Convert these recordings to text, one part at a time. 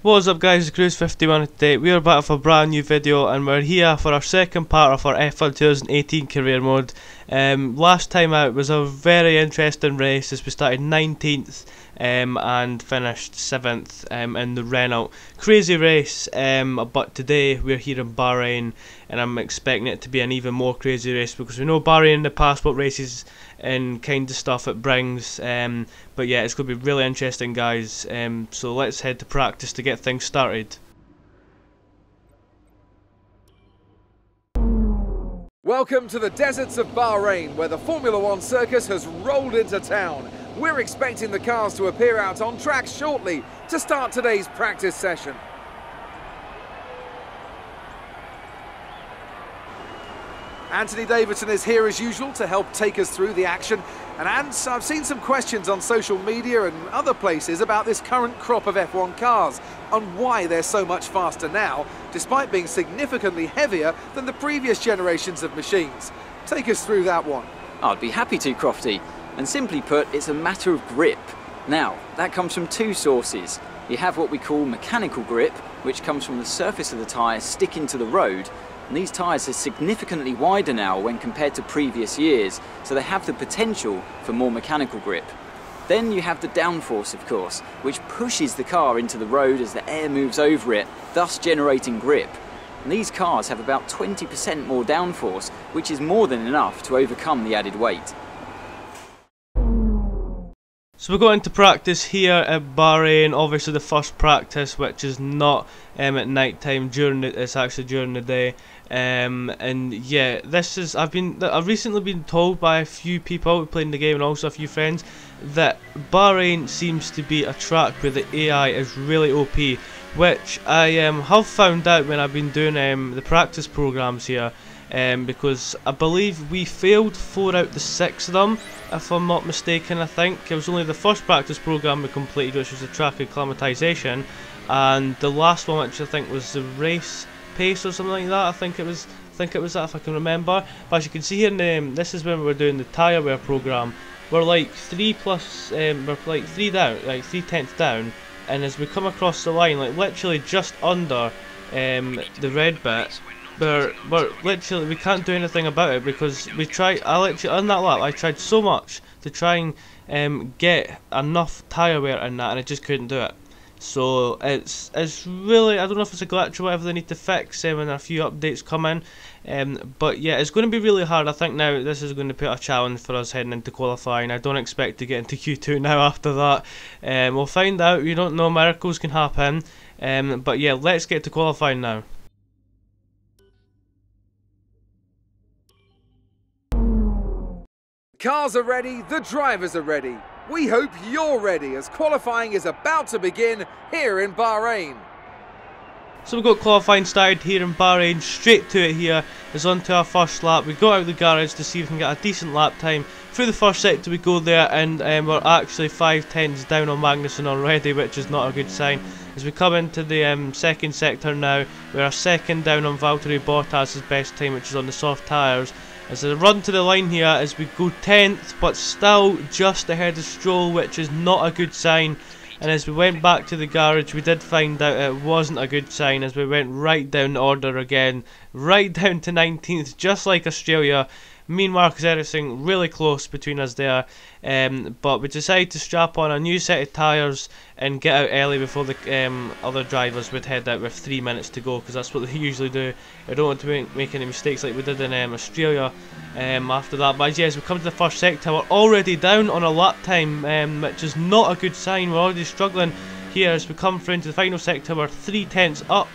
What's up guys, Nekrews 51 today. We are back with a brand new video and we're here for our second part of our F1 2018 career mode. Last time out was a very interesting race as we started 19th and finished 7th in the Renault. Crazy race, but today we're here in Bahrain and I'm expecting it to be an even more crazy race because we know Bahrain in the past what races and kind of stuff it brings. But yeah, it's going to be really interesting guys, so let's head to practice to get things started. Welcome to the deserts of Bahrain, where the Formula One circus has rolled into town. We're expecting the cars to appear out on track shortly to start today's practice session. Anthony Davidson is here as usual to help take us through the action. And I've seen some questions on social media and other places about this current crop of F1 cars and why they're so much faster now, despite being significantly heavier than the previous generations of machines. Take us through that one. I'd be happy to, Crofty. And simply put, it's a matter of grip. Now, that comes from two sources. You have what we call mechanical grip, which comes from the surface of the tyre sticking to the road. And these tyres are significantly wider now when compared to previous years, so they have the potential for more mechanical grip. Then you have the downforce, of course, which pushes the car into the road as the air moves over it, thus generating grip. And these cars have about 20% more downforce, which is more than enough to overcome the added weight. So we're going to practice here at Bahrain, obviously the first practice, which is not at night time, it's actually during the day. And yeah, this is, I've recently been told by a few people playing the game and also a few friends that Bahrain seems to be a track where the AI is really OP, which I have found out when I've been doing the practice programs here. Because I believe we failed 4 out of the 6 of them, if I'm not mistaken. I think it was only the first practice program we completed, which was the track acclimatization, and the last one, which I think was the race pace or something like that. I think it was that, if I can remember. But as you can see here, this is when we were doing the tyre wear program. We're like 3 plus, we're like 3 down, like 3/10 down, and as we come across the line, like literally just under the red bit. We're literally, we can't do anything about it because we tried. On that lap I tried so much to try and get enough tyre wear in that, and I just couldn't do it. So it's really, I don't know if it's a glitch or whatever they need to fix when a few updates come in. But yeah, it's going to be really hard. I think now this is going to put a challenge for us heading into qualifying. I don't expect to get into Q2 now after that. We'll find out. We don't know, miracles can happen. But yeah, let's get to qualifying now. Cars are ready, the drivers are ready. We hope you're ready as qualifying is about to begin here in Bahrain. So we've got qualifying started here in Bahrain. Straight to it here is on to our first lap. We go out of the garage to see if we can get a decent lap time. Through the first sector we go there, and we're actually 5/10 down on Magnussen already, which is not a good sign. As we come into the second sector now, we're a second down on Valtteri Bottas' best time, which is on the soft tyres. As a run to the line here as we go 10th, but still just ahead of Stroll, which is not a good sign. And as we went back to the garage, we did find out it wasn't a good sign as we went right down the order again, right down to 19th, just like Australia. Me and Marcus Ericsson really close between us there, but we decided to strap on a new set of tyres and get out early before the other drivers would head out with 3 minutes to go, because that's what they usually do. I don't want to make any mistakes like we did in Australia after that. But yeah, as we come to the first sector, we're already down on a lap time, which is not a good sign. We're already struggling here as we come through into the final sector. We're 3/10 up,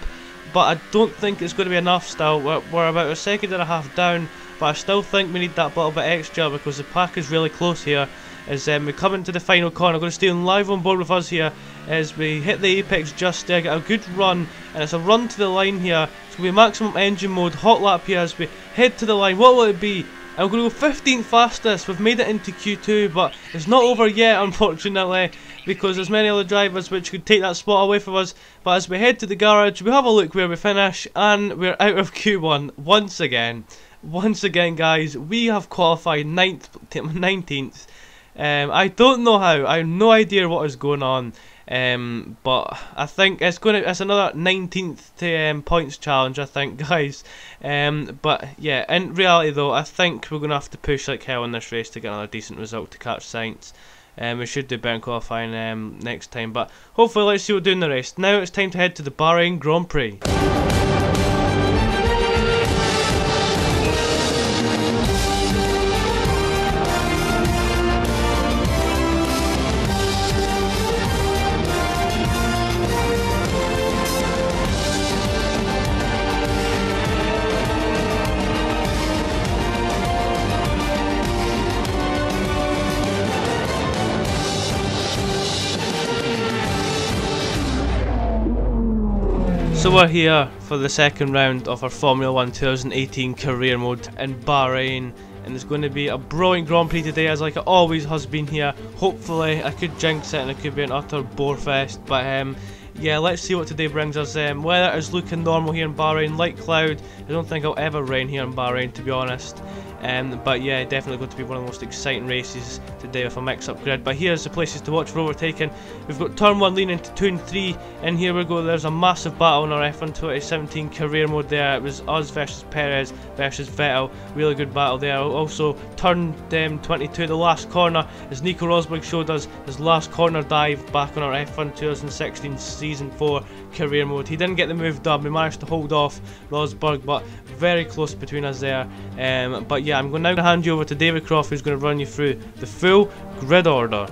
but I don't think it's going to be enough still. We're about a second and a half down. But I still think we need that little bit extra because the pack is really close here. As we come into the final corner, I'm going to stay on live on board with us here as we hit the apex just there, get a good run, and it's a run to the line here. It's going to be maximum engine mode, hot lap here as we head to the line. What will it be? I'm going to go 15th fastest. We've made it into Q2, but it's not over yet, unfortunately, because there's many other drivers which could take that spot away from us. But as we head to the garage, we have a look where we finish, and we're out of Q1 once again. Once again guys, we have qualified 19th. I don't know how, I have no idea what is going on. But I think it's another 19th points challenge, I think, guys. But yeah, in reality though, I think we're gonna have to push like hell in this race to get another decent result to catch Sainz. We should do better in qualifying next time, but hopefully let's see what we do in the race. Now it's time to head to the Bahrain Grand Prix. So we're here for the second round of our Formula 1 2018 career mode in Bahrain, and it's going to be a brilliant Grand Prix today, as like it always has been here. Hopefully I could jinx it and it could be an utter bore fest, but yeah, let's see what today brings us. Weather is looking normal here in Bahrain, light cloud. I don't think it'll ever rain here in Bahrain, to be honest. But yeah, definitely going to be one of the most exciting races today with a mix-up grid. But here's the places to watch for overtaking. We've got turn 1 leading into turn 3, and here we go. There's a massive battle in our F1 2017 career mode there. It was us versus Perez versus Vettel. Really good battle there. Also, turn 22, the last corner, as Nico Rosberg showed us his last corner dive back on our F1 2016 Season 4 career mode. He didn't get the move done. We managed to hold off Rosberg, but very close between us there. But yeah, I'm going to now hand you over to David Croft, who's going to run you through the full grid order.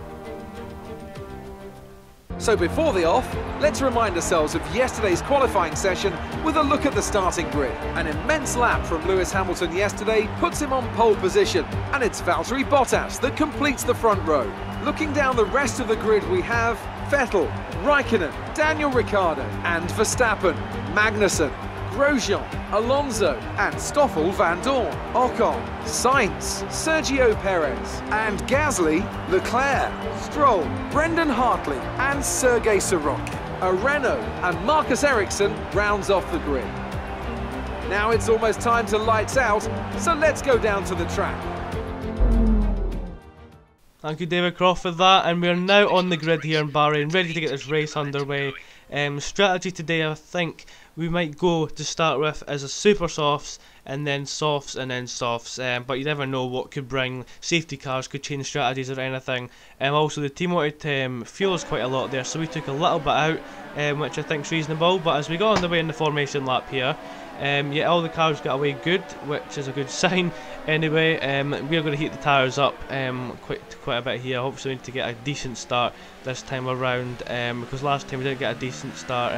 So before the off, let's remind ourselves of yesterday's qualifying session with a look at the starting grid. An immense lap from Lewis Hamilton yesterday puts him on pole position, and it's Valtteri Bottas that completes the front row. Looking down the rest of the grid, we have Vettel, Raikkonen, Daniel Ricciardo and Verstappen, Magnussen, Grosjean, Alonso and Stoffel van Dorn, Ocon, Sainz, Sergio Perez and Gasly, Leclerc, Stroll, Brendan Hartley and Sergei Sorokin. A Renault and Marcus Ericsson rounds off the grid. Now it's almost time to lights out, so let's go down to the track. Thank you, David Croft, for that, and we're now on the grid here in Bahrain, ready to get this race underway. Strategy today, I think we might go to start with as a super softs, and then softs, and then softs, but you never know what could bring. Safety cars could change strategies or anything. Also the team wanted fuel us quite a lot there, so we took a little bit out, which I think is reasonable. But as we got on the way in the formation lap here, yeah, all the cars got away good, which is a good sign. Anyway, we're going to heat the tyres up quite a bit here. Hopefully we need to get a decent start this time around, because last time we didn't get a decent start.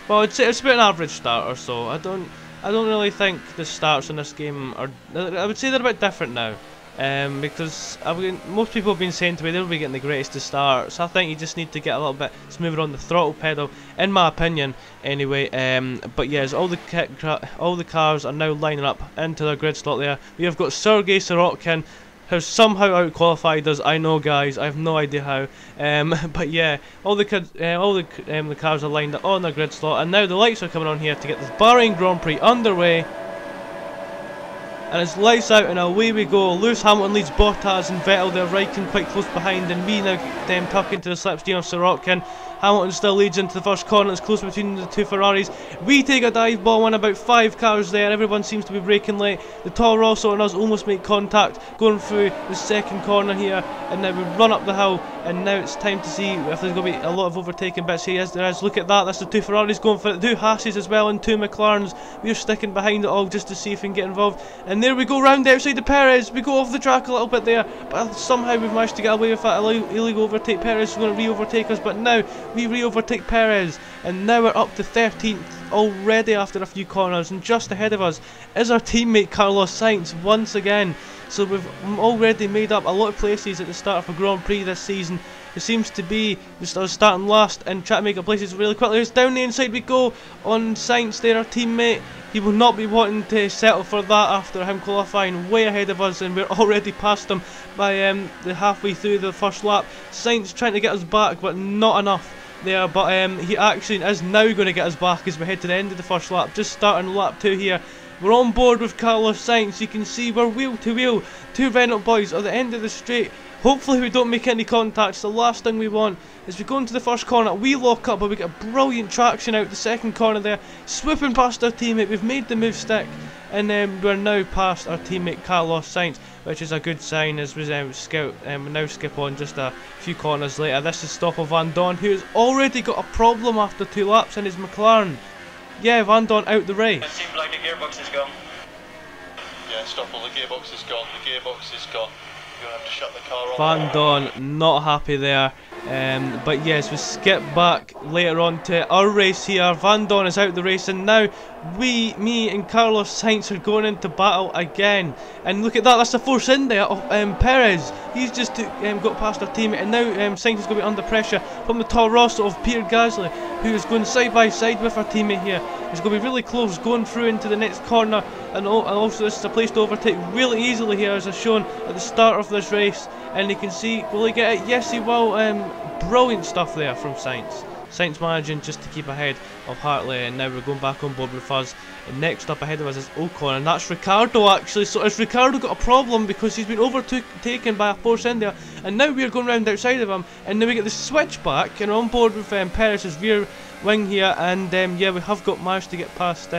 Well, it's about an average start or so. I don't really think the starts in this game are. I would say they're a bit different now, because most people have been saying to me they'll be getting the greatest of starts. I think you just need to get a little bit smoother on the throttle pedal, in my opinion. Anyway, but yes, all the cars are now lining up into their grid slot there. We have got Sergei Sorokin, who's somehow out-qualified us. I know, guys, I have no idea how. But yeah, all the cars are lined up on their grid slot, and now the lights are coming on here to get this Bahrain Grand Prix underway. And it's lights out and away we go. Lewis Hamilton leads Bottas and Vettel. They're Raikkonen quite close behind, and we now tuck into the slipstream of Sorokin. Hamilton still leads into the first corner. It's close between the two Ferraris. We take a dive bomb, and about 5 cars there. Everyone seems to be braking late. The Toro Rosso and us almost make contact going through the second corner here, and now we run up the hill. And now it's time to see if there's going to be a lot of overtaking bits here. Yes, there is. Look at that. That's the 2 Ferraris going for it. 2 Haas's as well, and 2 McLarens. We're sticking behind it all just to see if we can get involved. And there we go, round outside the Perez. We go off the track a little bit there, but somehow we've managed to get away with that illegal overtake. Perez is going to re-overtake us, but now we re-overtake Perez, and now we're up to 13th already after a few corners, and just ahead of us is our teammate Carlos Sainz once again. So we've already made up a lot of places at the start of a Grand Prix this season. It seems to be just us starting last and trying to make up places really quickly. It's down the inside we go on Sainz there, our teammate. He will not be wanting to settle for that after him qualifying way ahead of us, and we're already past him by the halfway through the first lap. Sainz trying to get us back, but not enough there. But he actually is now going to get us back as we head to the end of the first lap, just starting lap 2 here. We're on board with Carlos Sainz. You can see we're wheel to wheel. 2 Renault boys at the end of the straight Hopefully we don't make any contacts. The last thing we want is we go into the first corner, we lock up, but we get a brilliant traction out the second corner there, swooping past our teammate. We've made the move stick, and we're now past our teammate Carlos Sainz, which is a good sign as we now skip on just a few corners later. This is Stoffel Van Dorn, who has already got a problem after 2 laps in his McLaren. Yeah, Van Dorn out the race. It seems like the gearbox is gone. Yeah, Stoffel, the gearbox is gone. The gearbox is gone. You're going to have to shut the car off. Van Dorn not happy there. But yes, we skip back later on to our race here. Van Dorn is out the race, and now me and Carlos Sainz are going into battle again. And look at that, that's the force in there of Perez. He's just got past our teammate, and now Sainz is going to be under pressure from the Toro Rosso of Pierre Gasly, who is going side by side with our teammate here. He's going to be really close, going through into the next corner, and also this is a place to overtake really easily here, as I've shown at the start of this race. And you can see, will he get it? Yes, he will. Brilliant stuff there from Sainz. Sainz managing just to keep ahead of Hartley, and now we're going back on board with us. And next up ahead of us is Ocon, and that's Ricciardo actually. So has Ricciardo got a problem because he's been overtaken by a force in there, and now we're going round outside of him, and now we get the switch back and we're on board with Perez's rear wing here, and yeah, we have managed to get past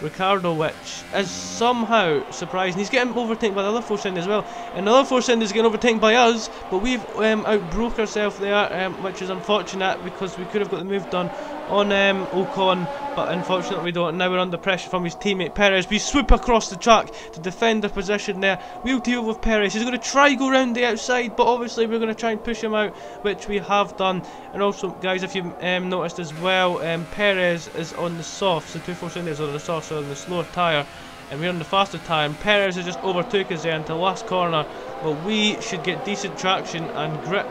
Ricciardo, which is somehow surprising. He's getting overtaken by the other force end as well, and the other force end is getting overtaken by us, but we've outbroke ourselves there, which is unfortunate because we could have got the move done on Ocon, but unfortunately we don't. Now we're under pressure from his teammate Perez. We swoop across the track to defend the position there. We'll deal with Perez. He's going to try go round the outside, but obviously we're going to try and push him out, which we have done. And also, guys, if you've noticed as well, Perez is on the softs. The 247 is on the softs, so on the slower tyre, and we're on the faster tyre, and Perez has just overtook us there into the last corner. But we should get decent traction and grip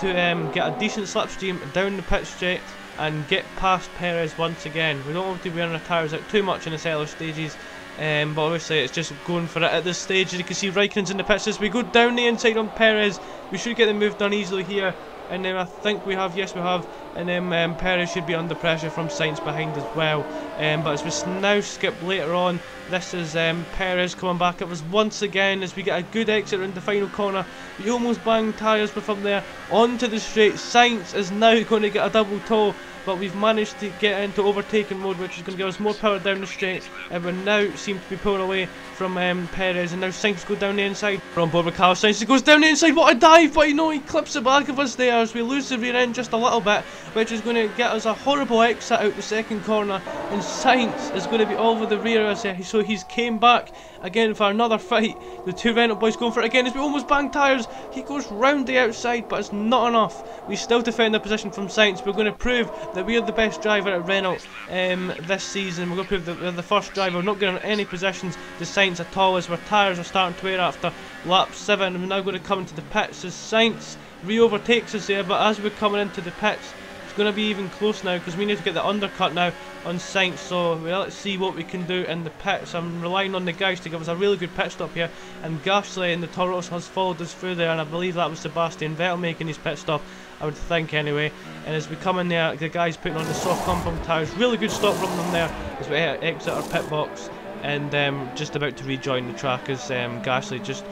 to get a decent slipstream down the pit straight and get past Perez once again. We don't want to be wearing our tyres out too much in the early stages, but obviously it's just going for it at this stage. As you can see, Raikkonen's in the pits as we go down the inside on Perez. We should get the move done easily here, and then I think we have, yes we have, and then Perez should be under pressure from Sainz behind as well. But as we now skip later on, this is Perez coming back at us once again as we get a good exit around the final corner. We almost banged tyres with him there onto the straight. Sainz is now going to get a double toe, but we've managed to get into overtaking mode, which is going to give us more power down the straight, and we now seem to be pulling away from Perez, and now Sainz go down the inside. We're on board with Carlos Sainz. He goes down the inside. What a dive! But you know, he clips the back of us there as we lose the rear end just a little bit, which is going to get us a horrible exit out the second corner, and Sainz is going to be over the rear of us. So he's came back again for another fight. The two Renault boys going for it again as we almost bang tyres. He goes round the outside, but it's not enough. We still defend the position from Sainz. We're going to prove that we are the best driver at Renault this season. We're going to prove that we're the first driver. We're not getting any positions to Sainz at all, as our tyres are starting to wear after lap 7. We're now going to come into the pits as Sainz re-overtakes us there, but as we're coming into the pits, it's going to be even close now because we need to get the undercut now on Sainz. So let's see what we can do in the pits. I'm relying on the guys to give us a really good pit stop here, and Gasly and the Toro Rosso has followed us through there, and I believe that was Sebastian Vettel making his pit stop, I would think anyway. And as we come in there, the guys putting on the soft compound tyres. Really good stop from them there as we exit our pit box, and just about to rejoin the track as Gasly just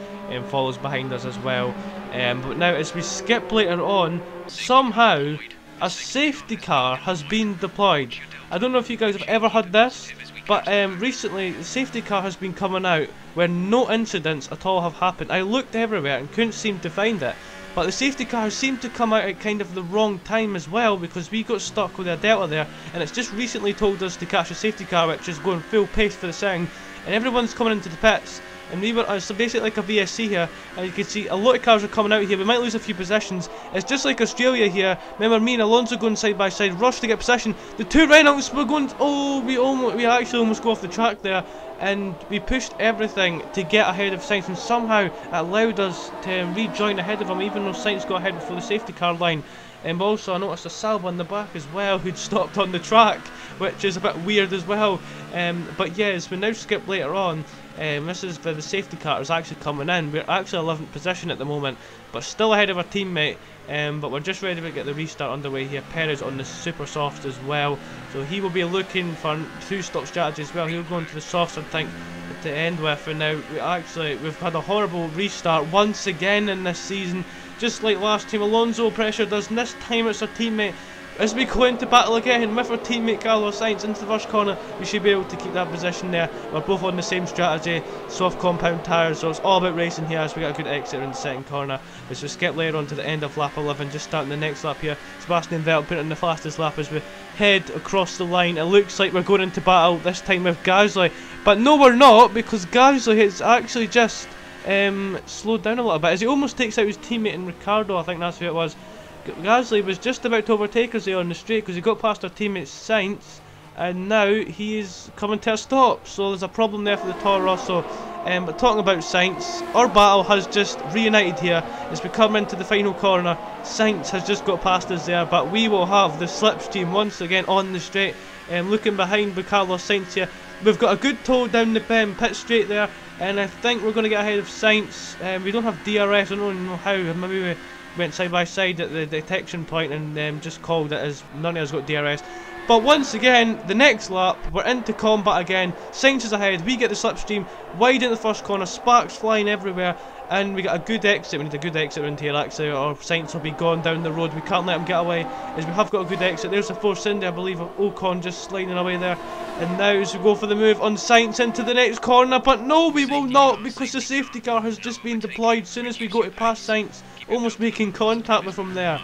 follows behind us as well. But now as we skip later on, somehow a safety car has been deployed. I don't know if you guys have ever heard this, but recently the safety car has been coming out where no incidents at all have happened. I looked everywhere and couldn't seem to find it, but the safety car seemed to come out at kind of the wrong time as well, because we got stuck with a Delta there, and it's just recently told us to catch a safety car which is going full pace for the thing, and everyone's coming into the pits. And we were so basically like a VSC here, and you can see a lot of cars are coming out here. We might lose a few positions. It's just like Australia here. Remember me and Alonso going side by side, rush to get possession. The two Renaults were going. Oh, we actually almost go off the track there, and we pushed everything to get ahead of Sainz, and somehow it allowed us to rejoin ahead of him, even though Sainz got ahead before the safety car line. And also I noticed a Salva in the back as well who'd stopped on the track, which is a bit weird as well. But yes, we now skip later on. This is where the safety car is actually coming in. We're actually 11th position at the moment, but still ahead of our teammate. But we're just ready to get the restart underway here. Perez on the super soft as well, so he will be looking for 2-stop strategy as well. He'll go into the softs, I think, the to end with, and now we've had a horrible restart once again in this season, just like last time. Alonso pressured us, and this time it's our teammate. As we go into battle again with our teammate Carlos Sainz into the first corner, we should be able to keep that position there. We're both on the same strategy, soft compound tyres, so it's all about racing here as we get a good exit in the second corner. As we skip later on to the end of lap 11, just starting the next lap here. Sebastian Vettel put in the fastest lap as we head across the line. It looks like we're going into battle this time with Gasly, but no, we're not, because Gasly has actually just slowed down a little bit as he almost takes out his teammate in Ricciardo. I think that's who it was. Gasly was just about to overtake us there on the straight because he got past our teammate Sainz, and now he is coming to a stop, so there's a problem there for the Toro Rosso. But talking about Sainz, our battle has just reunited here as we come into the final corner. Sainz has just got past us there, but we will have the slipstream once again on the straight. Looking behind with Carlos Sainz here, we've got a good toe down the pit straight there, and I think we're going to get ahead of Sainz. We don't have DRS, I don't know how, maybe we went side by side at the detection point and just called it as none of us got DRS. But once again, the next lap, we're into combat again. Sainz is ahead, we get the slipstream, wide in the first corner, sparks flying everywhere, and we got a good exit. We need a good exit around here actually, or Sainz will be gone down the road. We can't let him get away, as we have got a good exit. There's a Force India, I believe, of Ocon just sliding away there. And now as we go for the move on Sainz into the next corner, but no, we will not, because the safety car has just been deployed. As soon as we go to pass Sainz, almost making contact with him there.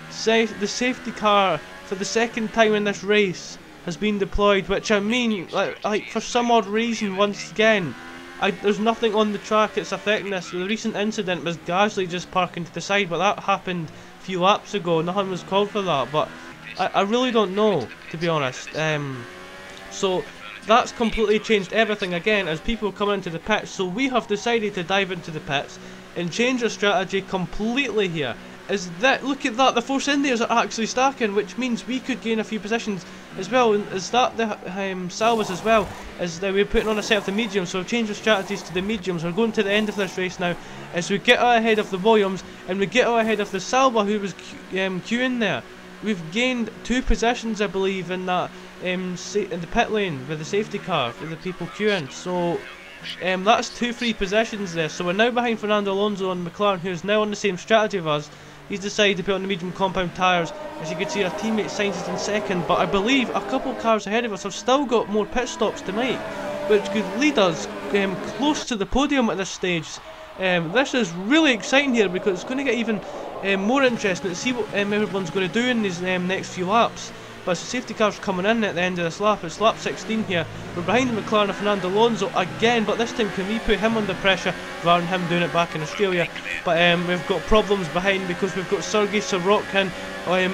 The safety car for the second time in this race has been deployed, which I mean, like for some odd reason, once again, there's nothing on the track that's affecting this. The recent incident was Gasly just parking to the side, but that happened a few laps ago. Nothing was called for that, but I really don't know, to be honest. So that's completely changed everything again as people come into the pits. So we have decided to dive into the pits and change our strategy completely here. Look at that, the Force Indias are actually stacking, which means we could gain a few positions as well. And is that the Salvas as well, as we're putting on a set of the mediums, so we've changed our strategies to the mediums. We're going to the end of this race now as we get out ahead of the Williams and we get out ahead of the Salva, who was queuing there. We've gained 2 positions, I believe, in that in the pit lane with the safety car for the people queuing. So that's 2 free positions there. So we're now behind Fernando Alonso on McLaren, who is now on the same strategy of us. He's decided to put on the medium compound tyres. As you can see, our teammate Sainz is in second, but I believe a couple of cars ahead of us have still got more pit stops to make, which could lead us close to the podium at this stage. This is really exciting here because it's going to get even more interesting to see what everyone's going to do in these next few laps. But as the safety car's coming in at the end of this lap, it's lap 16 here. We're behind the McLaren of Fernando Alonso again, but this time can we put him under pressure rather than him doing it back in Australia. But we've got problems behind because we've got Sergei Sorokin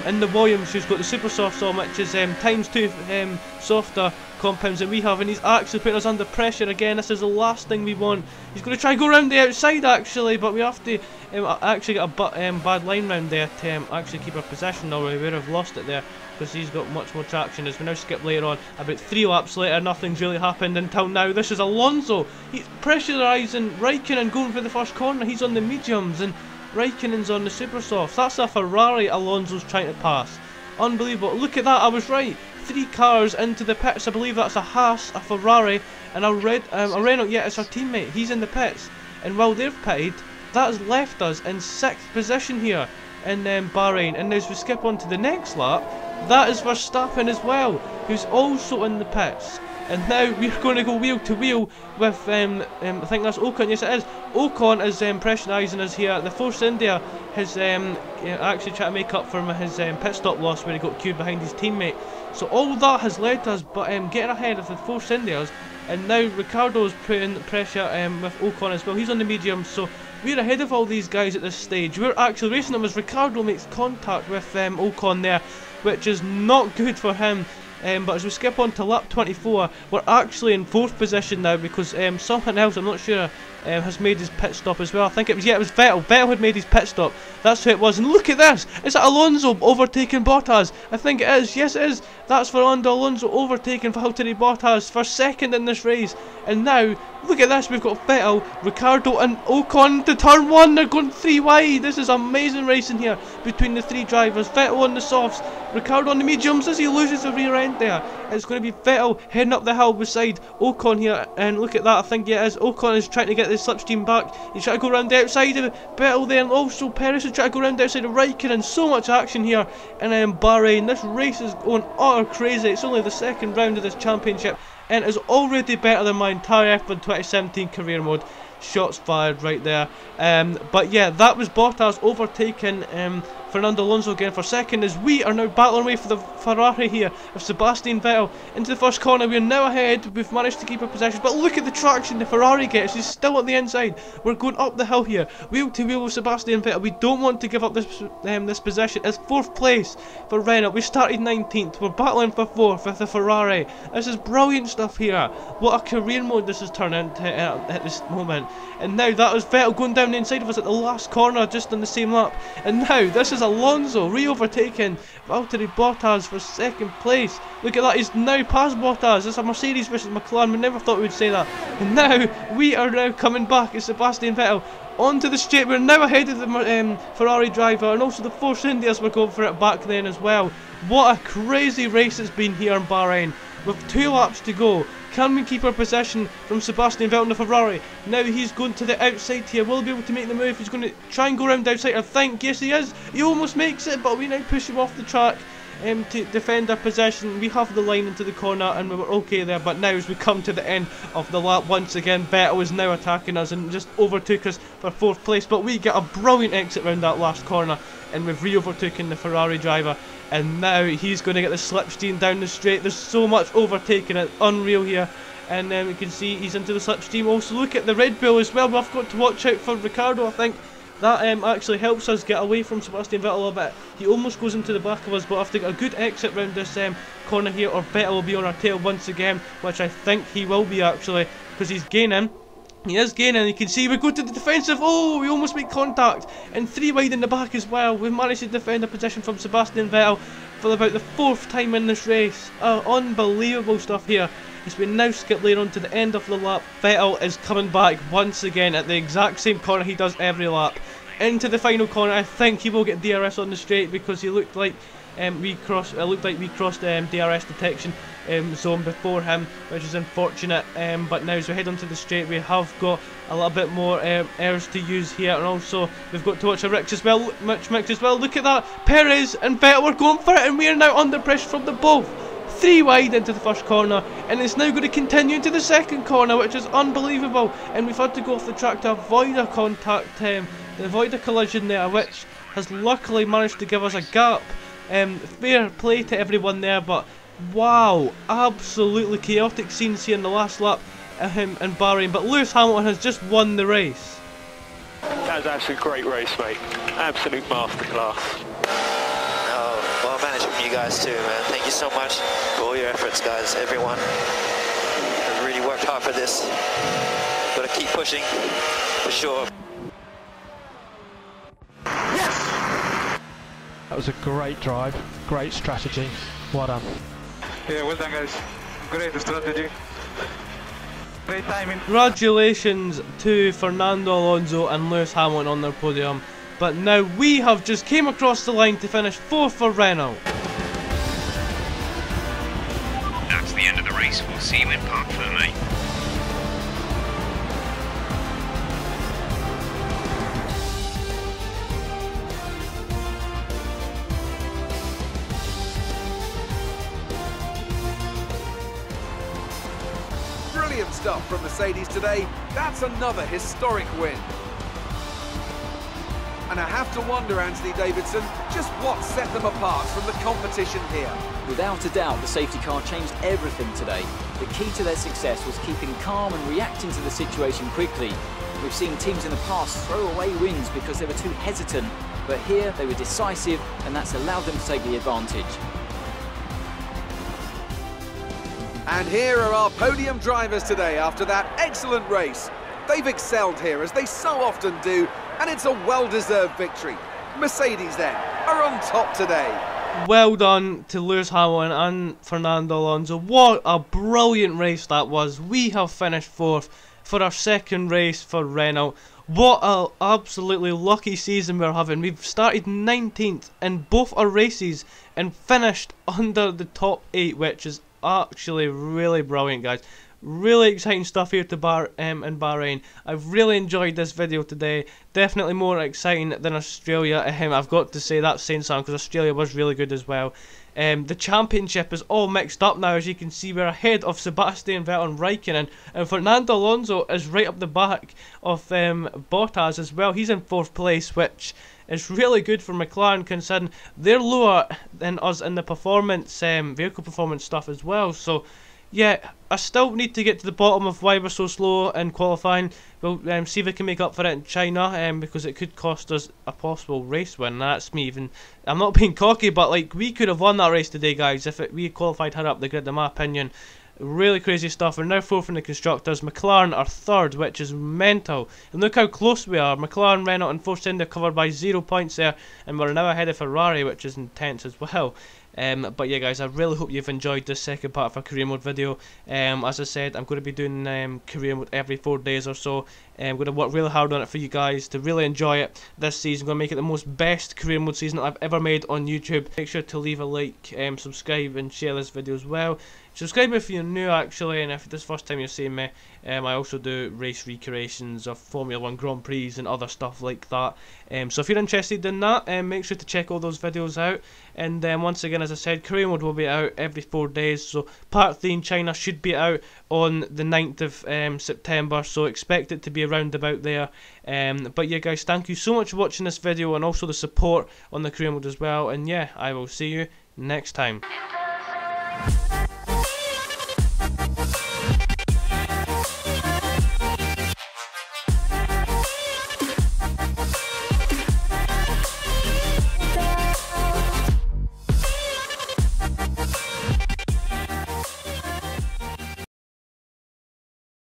in the Williams, who's got the super soft song, which is ×2 softer compounds than we have, and he's actually putting us under pressure again. This is the last thing we want. He's going to try and go around the outside actually, but we have to actually get a bad line round there to actually keep our possession, or we would have lost it there because he's got much more traction. As we now skip later on, about 3 laps later, nothing's really happened until now. This is Alonso. He's pressurising Raikkonen going for the first corner. He's on the mediums and Raikkonen's on the super softs. That's a Ferrari Alonso's trying to pass. Unbelievable. Look at that, I was right. 3 cars into the pits. I believe that's a Haas, a Ferrari, and a Renault. Yeah, it's our teammate. He's in the pits. And while they've pitted, that has left us in 6th position here in Bahrain. And as we skip on to the next lap, that is Verstappen as well, who's also in the pits. And now we're going to go wheel to wheel with, I think that's Ocon. Yes, it is. Ocon is pressurising us here. The Force India has actually tried to make up for his pit stop loss where he got queued behind his teammate. So all that has led to us getting ahead of the Force Indias. And now Ricciardo's putting pressure with Ocon as well. He's on the medium, so we're ahead of all these guys at this stage. We're actually racing them as Ricciardo makes contact with Ocon there, which is not good for him. But as we skip on to lap 24, we're actually in 4th position now because someone else, I'm not sure, has made his pit stop as well. I think it was Vettel. Vettel had made his pit stop. That's who it was. And look at this! Is it Alonso overtaking Bottas? I think it is. Yes, it is. That's Fernando Alonso overtaking Valtteri Bottas for 2nd in this race. And now Look at this, we've got Vettel, Ricciardo and Ocon to turn 1. They're going 3 wide. This is amazing racing here between the 3 drivers. Vettel on the softs, Ricciardo on the mediums as he loses the rear end there. It's going to be Vettel heading up the hill beside Ocon here, and look at that, I think it is. Ocon is trying to get the slipstream back. He's trying to go around the outside of Vettel there, and also Perez is trying to go around the outside of Raikkonen. So much action here in Bahrain. This race is going utter crazy. It's only the second round of this championship, and is already better than my entire F1 2017 career mode. Shots fired right there. But yeah, that was Bottas overtaking Fernando Alonso again for second, as we are now battling away for the Ferrari here of Sebastian Vettel into the first corner. We are now ahead. We've managed to keep our possession, but look at the traction the Ferrari gets. He's still at the inside. We're going up the hill here, wheel to wheel with Sebastian Vettel. We don't want to give up this position. It's 4th place for Renault. We started 19th. We're battling for 4th with the Ferrari. This is brilliant stuff here. What a career mode this has turned into at this moment. And now that was Vettel going down the inside of us at the last corner, just on the same lap. And now this is Alonso re-overtaking Valtteri Bottas for 2nd place. Look at that, he's now past Bottas. It's a Mercedes versus McLaren. We never thought we would say that. And now we are now coming back as Sebastian Vettel onto the straight. We're now ahead of the Ferrari driver, and also the Force Indias were going for it back then as well. What a crazy race it's been here in Bahrain. With 2 laps to go, can we keep our possession from Sebastian Vettel in the Ferrari? Now he's going to the outside here. Will he be able to make the move? He's going to try and go around the outside, I think. Yes, he is. He almost makes it, but we now push him off the track to defend our possession. We have the line into the corner, and we were okay there. But now as we come to the end of the lap, once again Vettel is now attacking us and just overtook us for 4th place. But we get a brilliant exit round that last corner, and we've re-overtaken the Ferrari driver. And now he's going to get the slipstream down the straight. There's so much overtaking, it's unreal here. And you can see he's into the slipstream. Also look at the Red Bull as well. We've got to watch out for Ricciardo. I think that actually helps us get away from Sebastian Vettel a little bit. He almost goes into the back of us, but I have to get a good exit round this corner here, or Vettel will be on our tail once again, which I think he will be actually, because he's gaining. He is gaining. You can see we go to the defensive. Oh, we almost make contact, and 3 wide in the back as well. We've managed to defend the position from Sebastian Vettel for about the 4th time in this race. Unbelievable stuff here. As we now skip later on to the end of the lap, Vettel is coming back once again at the exact same corner he does every lap. Into the final corner. I think he will get DRS on the straight, because he looked like we crossed DRS detection zone before him, which is unfortunate. But now as we head onto the straight, we have got a little bit more airs to use here, and also we've got to watch a mix as well. Look at that, Perez and Vettel are going for it, and we are now under pressure from the both. 3 wide into the first corner, and it's now going to continue into the second corner, which is unbelievable. And we've had to go off the track to avoid a contact, avoid a collision there, which has luckily managed to give us a gap. Fair play to everyone there, but wow, absolutely chaotic scenes here in the last lap in Bahrain. But Lewis Hamilton has just won the race. That was actually a great race, mate. Absolute masterclass. Well managed from you guys too, man. Thank you so much for all your efforts, guys. Everyone has really worked hard for this. Gotta keep pushing, for sure. That was a great drive, great strategy. Well done. Yeah, well done, guys. Great strategy. Great timing. Congratulations to Fernando Alonso and Lewis Hamilton on their podium. But now we have just came across the line to finish 4th for Renault. That's the end of the race. We'll see you in Park Fermé. Brilliant stuff from Mercedes today. That's another historic win. And I have to wonder, Anthony Davidson, just what set them apart from the competition here. Without a doubt, the safety car changed everything today. The key to their success was keeping calm and reacting to the situation quickly. We've seen teams in the past throw away wins because they were too hesitant, but here they were decisive, and that's allowed them to take the advantage. And here are our podium drivers today after that excellent race. They've excelled here, as they so often do, and it's a well-deserved victory. Mercedes, then, are on top today. Well done to Lewis Hamilton and Fernando Alonso. What a brilliant race that was. We have finished 4th. for our second race for Renault. What an absolutely lucky season we're having. We've started 19th in both our races and finished under the top 8, which is actually really brilliant, guys. Really exciting stuff here to in Bahrain. I've really enjoyed this video today. Definitely more exciting than Australia. I've got to say that's saying something, because Australia was really good as well. The championship is all mixed up now. As you can see, we're ahead of Sebastian Vettel and Raikkonen, and Fernando Alonso is right up the back of Bottas as well. He's in 4th place, which is really good for McLaren, considering they're lower than us in the performance, vehicle performance stuff as well. So yeah, I still need to get to the bottom of why we're so slow in qualifying. We'll see if we can make up for it in China, because it could cost us a possible race win. That's me even. I'm not being cocky, but like, we could have won that race today, guys, if we qualified higher up the grid, in my opinion. Really crazy stuff. We're now 4th in the constructors. McLaren are 3rd, which is mental. And look how close we are. McLaren, Renault and Force India covered by 0 points there, and we're now ahead of Ferrari, which is intense as well. But yeah, guys, I really hope you've enjoyed this second part of our career mode video. As I said, I'm going to be doing career mode every 4 days or so. I'm going to work really hard on it for you guys to really enjoy it this season. I'm going to make it the most best career mode season that I've ever made on YouTube. Make sure to leave a like, subscribe and share this video as well. Subscribe if you're new, actually, and if this is the first time you're seeing me. I also do race recreations of Formula 1 Grand Prix and other stuff like that. So if you're interested in that, make sure to check all those videos out. And once again, as I said, career mode will be out every 4 days. So part 3 in China should be out on the 9th of September. So expect it to be around about there. But yeah, guys, thank you so much for watching this video, and also the support on the career mode as well. And yeah, I will see you next time.